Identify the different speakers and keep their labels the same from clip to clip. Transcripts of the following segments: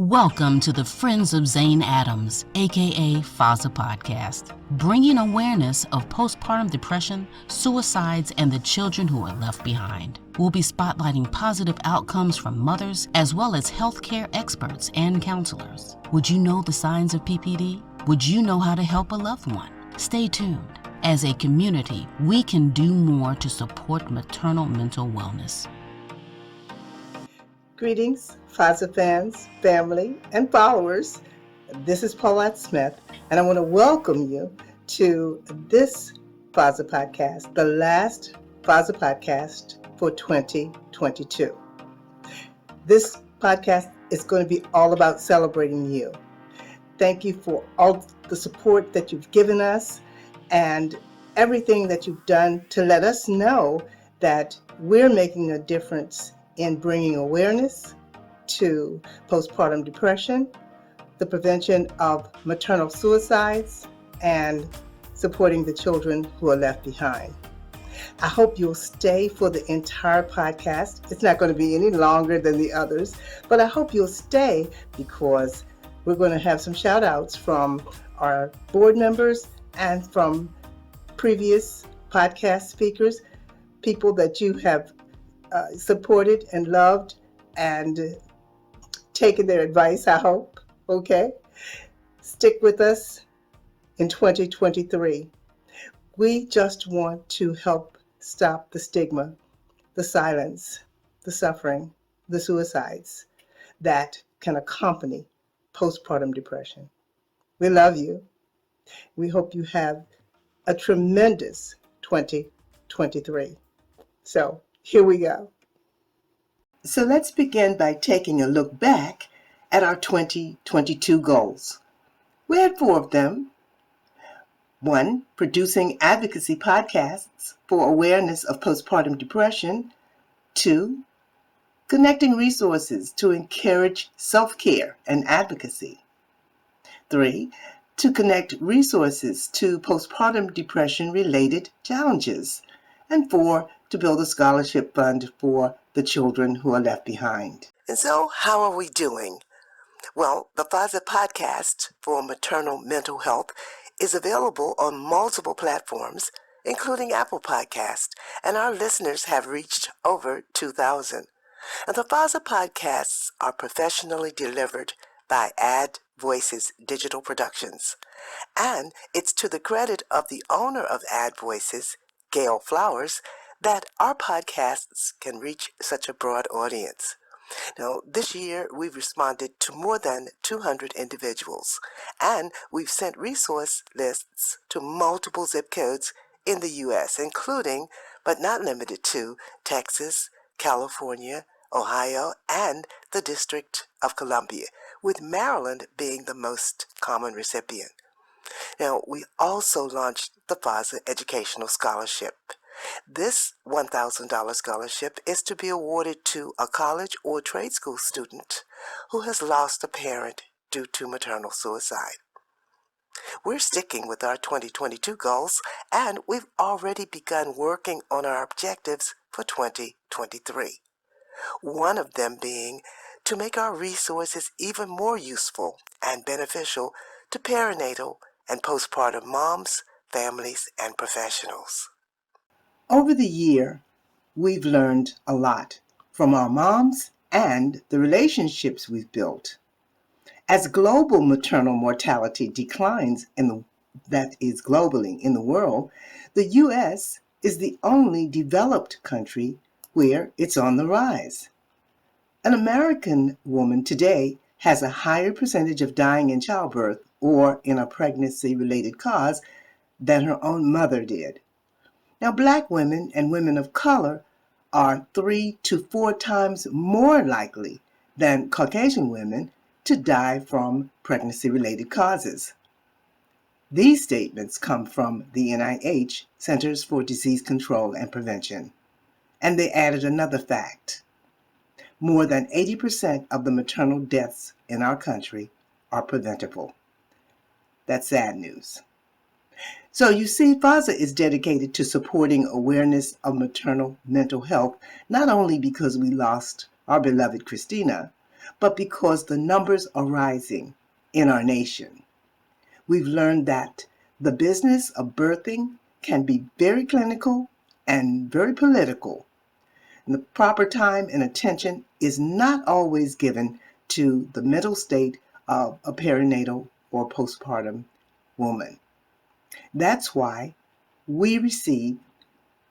Speaker 1: Welcome to the Friends of Zane Adams, aka FOZA podcast, bringing awareness of postpartum depression, suicides, and the children who are left behind. We'll be spotlighting positive outcomes from mothers as well as healthcare experts and counselors. Would you know the signs of PPD? Would you know how to help a loved one? Stay tuned. As a community, we can do more to support maternal mental wellness.
Speaker 2: Greetings, FOZA fans, family, and followers. This is Paulette Smith, and I want to welcome you to this FOZA podcast, the last FOZA podcast for 2022. This podcast is going to be all about celebrating you. Thank you for all the support that you've given us and everything that you've done to let us know that we're making a difference in bringing awareness to postpartum depression, the prevention of maternal suicides, and supporting the children who are left behind. I hope you'll stay for the entire podcast. It's not going to be any longer than the others, but I hope you'll stay because we're going to have some shout outs from our board members and from previous podcast speakers, people that you have supported and loved and taken their advice, I hope. Okay? Stick with us in 2023. We just want to help stop the stigma, the silence, the suffering, the suicides that can accompany postpartum depression. We love you. We hope you have a tremendous 2023. So, here we go. So let's begin by taking a look back at our 2022 goals. We had 4 of them. 1, producing advocacy podcasts for awareness of postpartum depression. 2, connecting resources to encourage self-care and advocacy. 3, to connect resources to postpartum depression-related challenges. And 4, to build a scholarship fund for the children who are left behind. And so, how are we doing? Well, the FOZA podcast for maternal mental health is available on multiple platforms, including Apple Podcasts, and our listeners have reached over 2,000. And the FOZA podcasts are professionally delivered by Voyces Digital Productions. And it's to the credit of the owner of Voyces, Gail Flowers, that our podcasts can reach such a broad audience. Now, this year, we've responded to more than 200 individuals, and we've sent resource lists to multiple zip codes in the U.S., including, but not limited to, Texas, California, Ohio, and the District of Columbia, with Maryland being the most common recipient. Now, we also launched the FOZA Educational Scholarship. This $1,000 scholarship is to be awarded to a college or trade school student who has lost a parent due to maternal suicide. We're sticking with our 2022 goals, and we've already begun working on our objectives for 2023. One of them being to make our resources even more useful and beneficial to perinatal and postpartum moms, families, and professionals. Over the year, we've learned a lot from our moms and the relationships we've built. As global maternal mortality declines globally in the world, the U.S. is the only developed country where it's on the rise. An American woman today has a higher percentage of dying in childbirth or in a pregnancy-related cause than her own mother did. Now, Black women and women of color are 3 to 4 times more likely than Caucasian women to die from pregnancy-related causes. These statements come from the NIH, Centers for Disease Control and Prevention. And they added another fact. More than 80% of the maternal deaths in our country are preventable. That's sad news. So you see, FOZA is dedicated to supporting awareness of maternal mental health, not only because we lost our beloved Christina, but because the numbers are rising in our nation. We've learned that the business of birthing can be very clinical and very political. And the proper time and attention is not always given to the mental state of a perinatal or postpartum woman. That's why we receive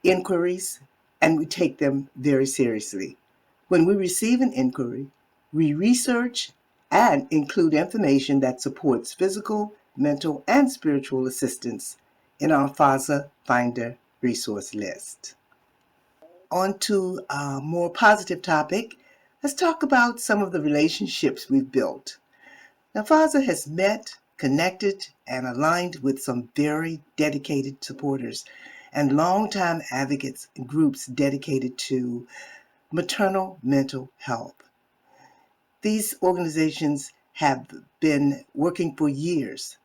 Speaker 2: inquiries and we take them very seriously. When we receive an inquiry, we research and include information that supports physical, mental, and spiritual assistance in our FOZA Finder resource list. On to a more positive topic. Let's talk about some of the relationships we've built. Now, FOZA has met, connected, and aligned with some very dedicated supporters and longtime advocates and groups dedicated to maternal mental health. These organizations have been working for years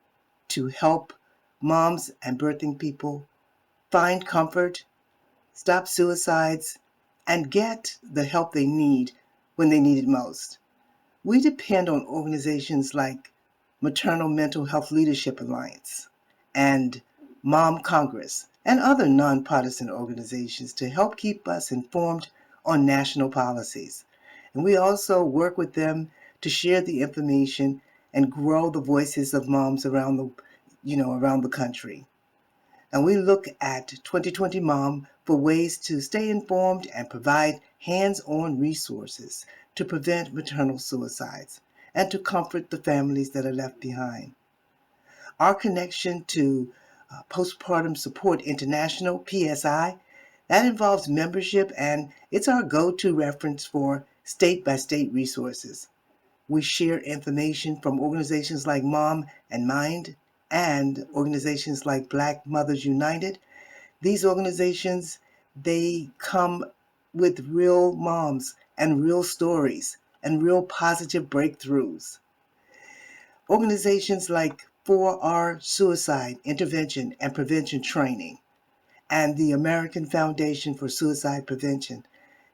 Speaker 2: to help moms and birthing people find comfort, stop suicides, and get the help they need when they need it most. We depend on organizations like Maternal Mental Health Leadership Alliance and Mom Congress and other nonpartisan organizations to help keep us informed on national policies. And we also work with them to share the information and grow the voices of moms around the country. And we look at 2020 Mom for ways to stay informed and provide hands-on resources to prevent maternal suicides and to comfort the families that are left behind. Our connection to Postpartum Support International, PSI, that involves membership, and it's our go-to reference for state-by-state resources. We share information from organizations like Mom and Mind and organizations like Black Mothers United. These organizations, they come with real moms and real stories and real positive breakthroughs. Organizations like 4R Suicide Intervention and Prevention Training and the American Foundation for Suicide Prevention.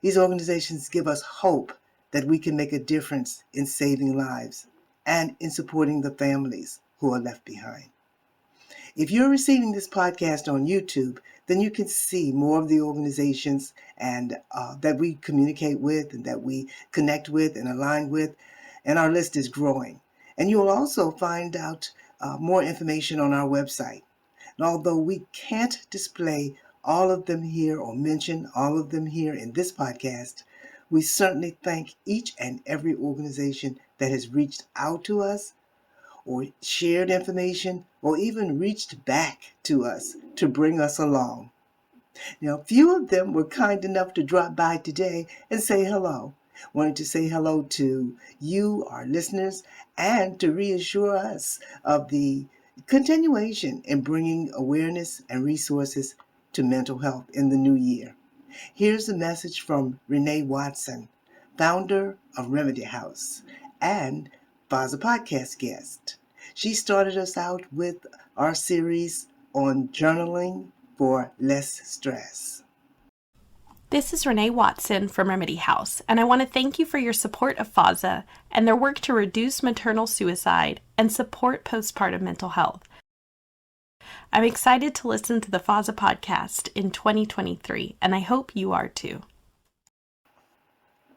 Speaker 2: These organizations give us hope that we can make a difference in saving lives and in supporting the families who are left behind. If you're receiving this podcast on YouTube, then you can see more of the organizations and that we communicate with and that we connect with and align with, and our list is growing. And you'll also find out more information on our website. And although we can't display all of them here or mention all of them here in this podcast, we certainly thank each and every organization that has reached out to us or shared information or even reached back to us to bring us along. Now, a few of them were kind enough to drop by today and say hello. Wanted to say hello to you, our listeners, and to reassure us of the continuation in bringing awareness and resources to mental health in the new year. Here's a message from Renee Watson, founder of Remedy House and FOZA podcast guest. She started us out with our series on journaling for less stress.
Speaker 3: This is Renee Watson from Remedy House, and I want to thank you for your support of FOZA and their work to reduce maternal suicide and support postpartum mental health. I'm excited to listen to the FOZA podcast in 2023, and I hope you are too.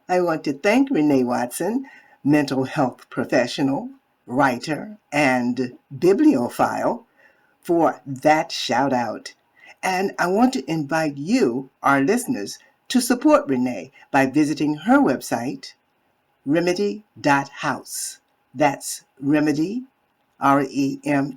Speaker 2: I want to thank Renee Watson, mental health professional, writer, and bibliophile, for that shout out. And I want to invite you, our listeners, to support Renee by visiting her website, remedy.house. That's remedy, REMEDY HOUSE,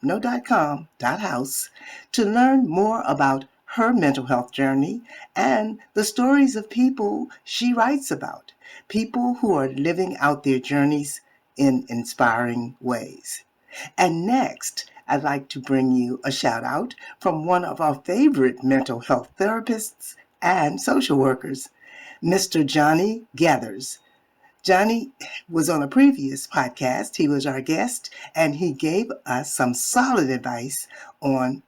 Speaker 2: no .com, .house, to learn more about her mental health journey and the stories of people she writes about, people who are living out their journeys in inspiring ways. And next, I'd like to bring you a shout out from one of our favorite mental health therapists and social workers, Mr. Johnny Gathers. Johnny was on a previous podcast. He was our guest, and he gave us some solid advice on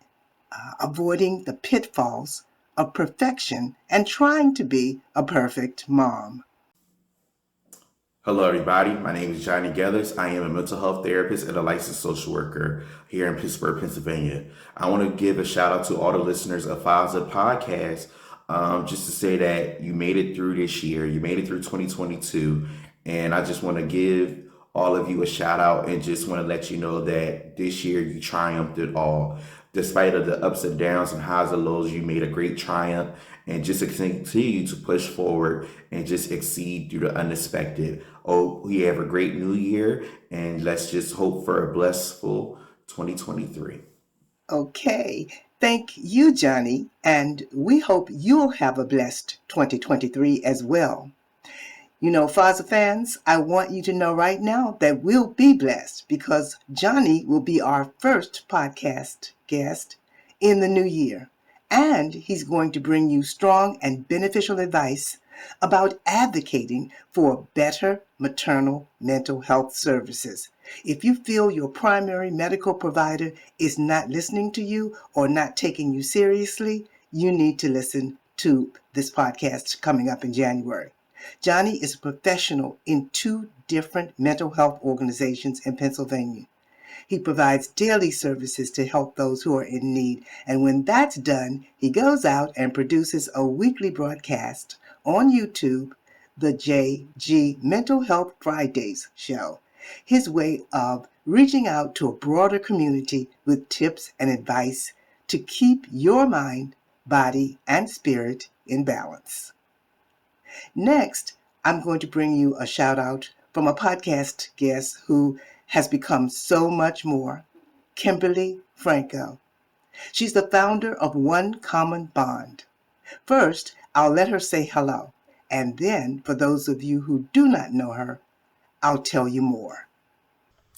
Speaker 2: avoiding the pitfalls of perfection and trying to be a perfect mom.
Speaker 4: Hello, everybody. My name is Johnny Gathers. I am a mental health therapist and a licensed social worker here in Pittsburgh, Pennsylvania. I want to give a shout out to all the listeners of FOZA Podcast, just to say that you made it through this year. You made it through 2022. And I just want to give all of you a shout out and just want to let you know that this year you triumphed it all. Despite of the ups and downs and highs and lows, you made a great triumph and just continue to push forward and just exceed through the unexpected. Oh, we have a great new year and let's just hope for a blissful 2023.
Speaker 2: Okay, thank you, Johnny, and we hope you'll have a blessed 2023 as well. You know, FOZA fans, I want you to know right now that we'll be blessed because Johnny will be our first podcast guest in the new year. And he's going to bring you strong and beneficial advice about advocating for better maternal mental health services. If you feel your primary medical provider is not listening to you or not taking you seriously, you need to listen to this podcast coming up in January. Johnny is a professional in 2 different mental health organizations in Pennsylvania. He provides daily services to help those who are in need. And when that's done, he goes out and produces a weekly broadcast on YouTube, the JG Mental Health Fridays show, his way of reaching out to a broader community with tips and advice to keep your mind, body, and spirit in balance. Next, I'm going to bring you a shout out from a podcast guest who has become so much more, Kimberly Franco. She's the founder of One Common Bond. First, I'll let her say hello, and then for those of you who do not know her, I'll tell you more.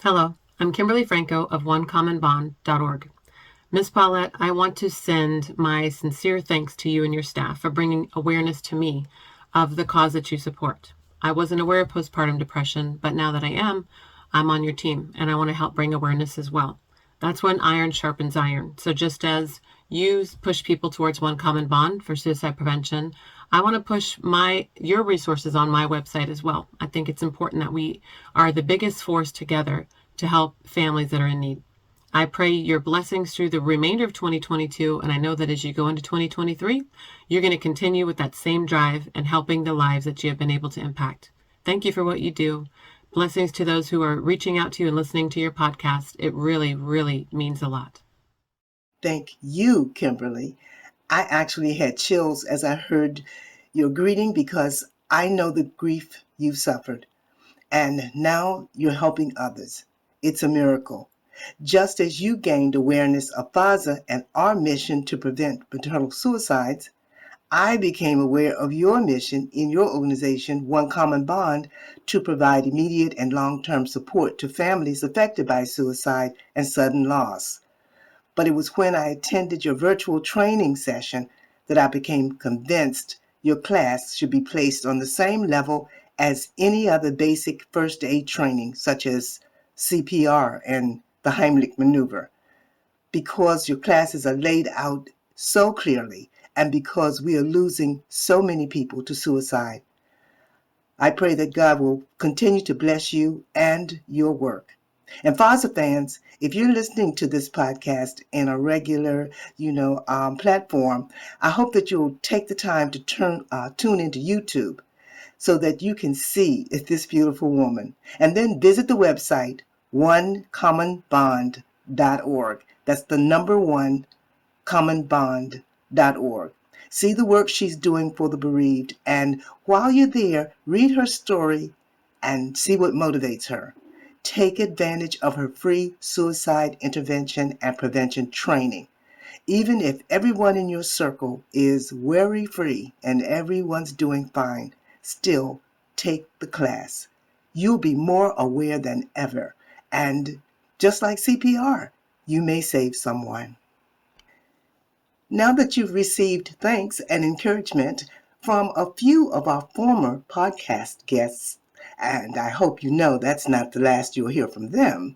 Speaker 5: Hello, I'm Kimberly Franco of onecommonbond.org. Ms. Paulette, I want to send my sincere thanks to you and your staff for bringing awareness to me of the cause that you support. I wasn't aware of postpartum depression, but now that I am, I'm on your team and I want to help bring awareness as well. That's when iron sharpens iron. So just as you push people towards One Common Bond for suicide prevention, I want to push your resources on my website as well. I think it's important that we are the biggest force together to help families that are in need. I pray your blessings through the remainder of 2022, and I know that as you go into 2023, you're going to continue with that same drive and helping the lives that you have been able to impact. Thank you for what you do. Blessings to those who are reaching out to you and listening to your podcast. It really, really means a lot.
Speaker 2: Thank you, Kimberly. I actually had chills as I heard your greeting because I know the grief you've suffered, and now you're helping others. It's a miracle. Just as you gained awareness of FOZA and our mission to prevent maternal suicides, I became aware of your mission in your organization, One Common Bond, to provide immediate and long-term support to families affected by suicide and sudden loss. But it was when I attended your virtual training session that I became convinced your class should be placed on the same level as any other basic first aid training, such as CPR and the Heimlich maneuver, because your classes are laid out so clearly and because we are losing so many people to suicide. I pray that God will continue to bless you and your work. And FOZA fans, if you're listening to this podcast in a regular, platform, I hope that you'll take the time to tune into YouTube so that you can see this beautiful woman. And then visit the website, onecommonbond.org. That's the number 1, commonbond.org. See the work she's doing for the bereaved, and while you're there, read her story and see what motivates her. Take advantage of her free suicide intervention and prevention training. Even if everyone in your circle is worry-free and everyone's doing fine, still take the class. You'll be more aware than ever. And just like CPR, you may save someone. Now that you've received thanks and encouragement from a few of our former podcast guests, and I hope you know that's not the last you'll hear from them,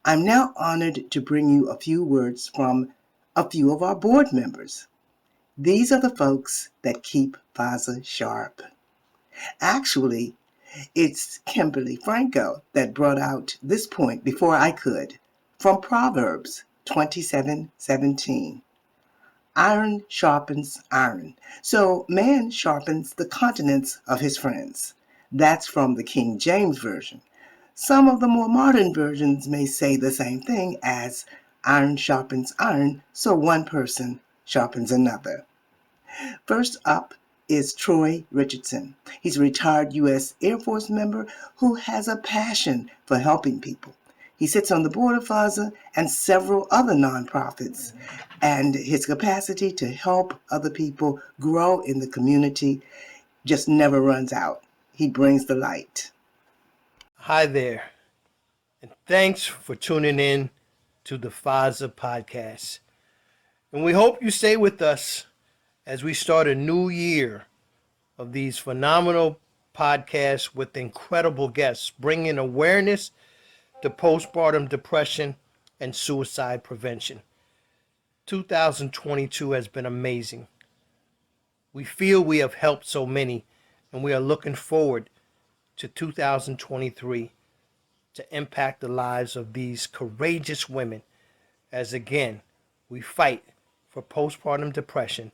Speaker 2: I'm now honored to bring you a few words from a few of our board members. These are the folks that keep FOZA sharp. Actually, it's Kimberly Franco that brought out this point before I could, from Proverbs 27:17. Iron sharpens iron, so man sharpens the countenance of his friends. That's from the King James Version. Some of the more modern versions may say the same thing as iron sharpens iron, so one person sharpens another. First up is Troy Richardson. He's a retired U.S. Air Force member who has a passion for helping people. He sits on the board of FOZA and several other nonprofits, and his capacity to help other people grow in the community just never runs out. He brings the light.
Speaker 6: Hi there, and thanks for tuning in to the FOZA podcast. And we hope you stay with us as we start a new year of these phenomenal podcasts with incredible guests, bringing awareness to postpartum depression and suicide prevention. 2022 has been amazing. We feel we have helped so many, and we are looking forward to 2023 to impact the lives of these courageous women as again we fight for postpartum depression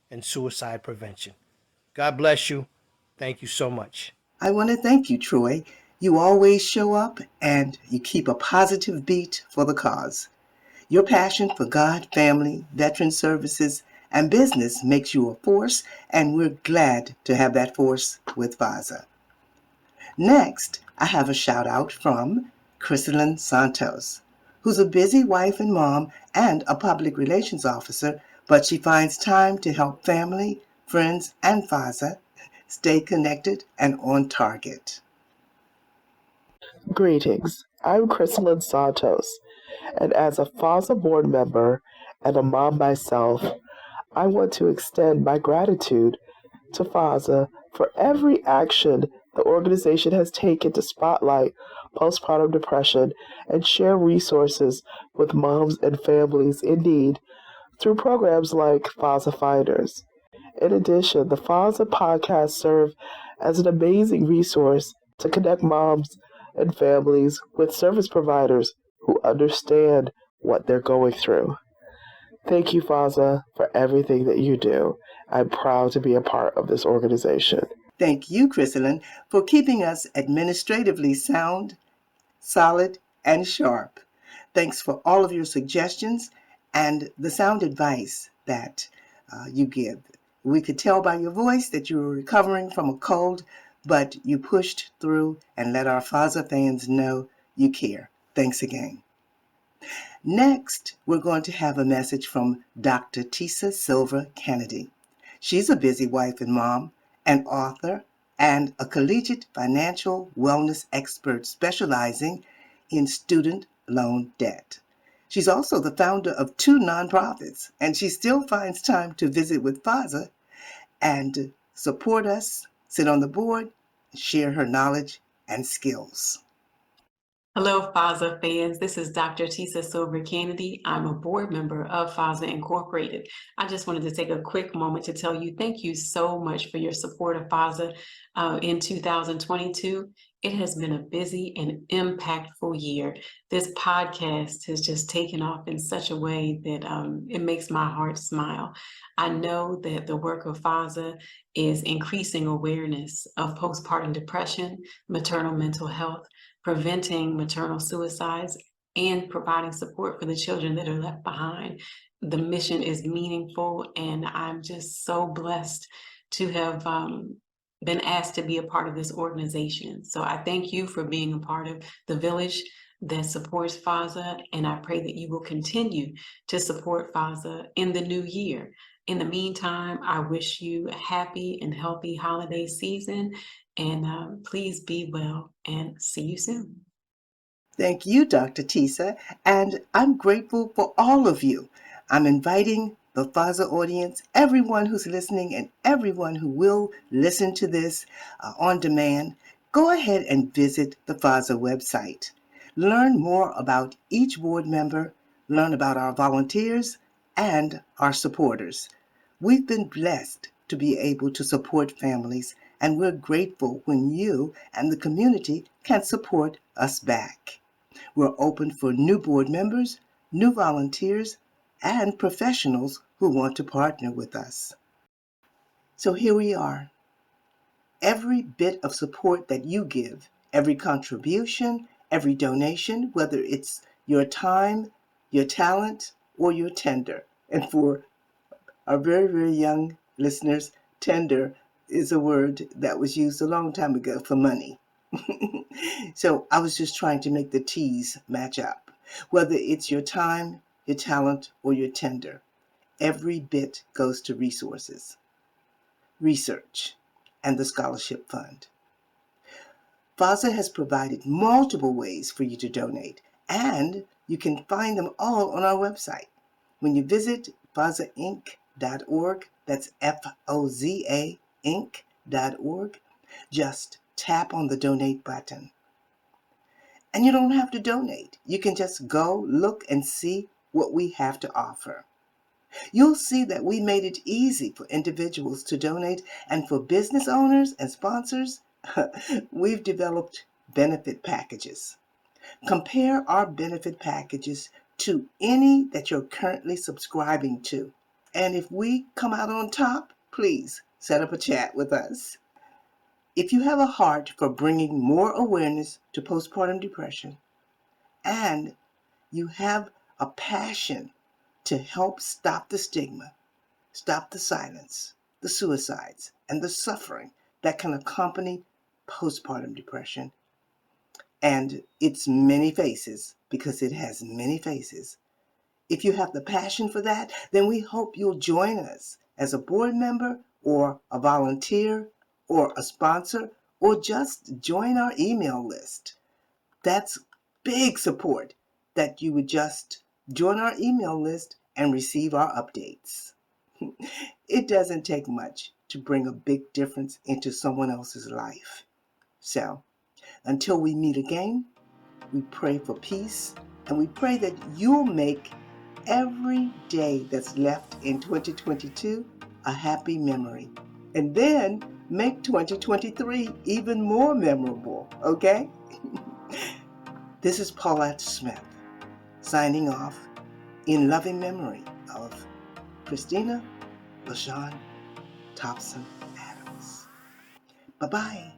Speaker 6: and suicide prevention. God bless you. Thank you so much.
Speaker 2: I want to thank you, Troy. You always show up and you keep a positive beat for the cause. Your passion for God, family, veteran services, and business makes you a force, and we're glad to have that force with FOZA. Next, I have a shout out from Chrysalyn Santos, who's a busy wife and mom and a public relations officer, but she finds time to help family, friends, and FOZA stay connected and on target.
Speaker 7: Greetings. I'm Chrysalyn Santos, and as a FOZA board member and a mom myself, I want to extend my gratitude to FOZA for every action the organization has taken to spotlight postpartum depression and share resources with moms and families in need through programs like FOZA Finders. In addition, the FOZA podcasts serve as an amazing resource to connect moms and families with service providers who understand what they're going through. Thank you, FOZA, for everything that you do. I'm proud to be a part of this organization.
Speaker 2: Thank you, Chrysalyn, for keeping us administratively sound, solid, and sharp. Thanks for all of your suggestions and the sound advice that you give. We could tell by your voice that you were recovering from a cold, but you pushed through and let our FOZA fans know you care. Thanks again. Next, we're going to have a message from Dr. Tisa Silva Kennedy. She's a busy wife and mom, an author, and a collegiate financial wellness expert specializing in student loan debt. She's also the founder of 2 nonprofits, and she still finds time to visit with FOZA and support us, sit on the board, share her knowledge and skills.
Speaker 8: Hello, FOZA fans. This is Dr. Tisa Silver Kennedy. I'm a board member of FOZA Incorporated. I just wanted to take a quick moment to tell you thank you so much for your support of FOZA in 2022. It has been a busy and impactful year. This podcast has just taken off in such a way that it makes my heart smile. I know that the work of FOZA is increasing awareness of postpartum depression, maternal mental health, preventing maternal suicides, and providing support for the children that are left behind. The mission is meaningful, and I'm just so blessed to have been asked to be a part of this organization. So I thank you for being a part of the village that supports FOZA, and I pray that you will continue to support FOZA in the new year. In the meantime, I wish you a happy and healthy holiday season, and please be well, and see you soon.
Speaker 2: Thank you, Dr. Tisa, and I'm grateful for all of you. I'm inviting the FOZA audience, everyone who's listening and everyone who will listen to this on demand, go ahead and visit the FOZA website. Learn more about each board member, learn about our volunteers and our supporters. We've been blessed to be able to support families, and we're grateful when you and the community can support us back. We're open for new board members, new volunteers, and professionals who want to partner with us. So here we are. Every bit of support that you give, every contribution, every donation, whether it's your time, your talent, or your tender. And for our very, very young listeners, tender is a word that was used a long time ago for money. So I was just trying to make the T's match up. Whether it's your time, your talent, or your tender, every bit goes to resources, research, and the scholarship fund. FOZA has provided multiple ways for you to donate, and you can find them all on our website. When you visit FOZAinc.org, that's FOZA Inc.org, just tap on the donate button. And you don't have to donate. You can just go, look, and see what we have to offer. You'll see that we made it easy for individuals to donate, and for business owners and sponsors, we've developed benefit packages. Compare our benefit packages to any that you're currently subscribing to. And if we come out on top, please set up a chat with us. If you have a heart for bringing more awareness to postpartum depression, and you have a passion to help stop the stigma, stop the silence, the suicides, and the suffering that can accompany postpartum depression and its many faces, because it has many faces. If you have the passion for that, then we hope you'll join us as a board member or a volunteer or a sponsor, or just join our email list. That's big support, that you would just join our email list and receive our updates. It doesn't take much to bring a big difference into someone else's life. So, until we meet again, we pray for peace, and we pray that you'll make every day that's left in 2022 a happy memory. And then make 2023 even more memorable, okay? This is Paulette Smith, signing off in loving memory of Christina LaShawn Thompson Adams. Bye-bye.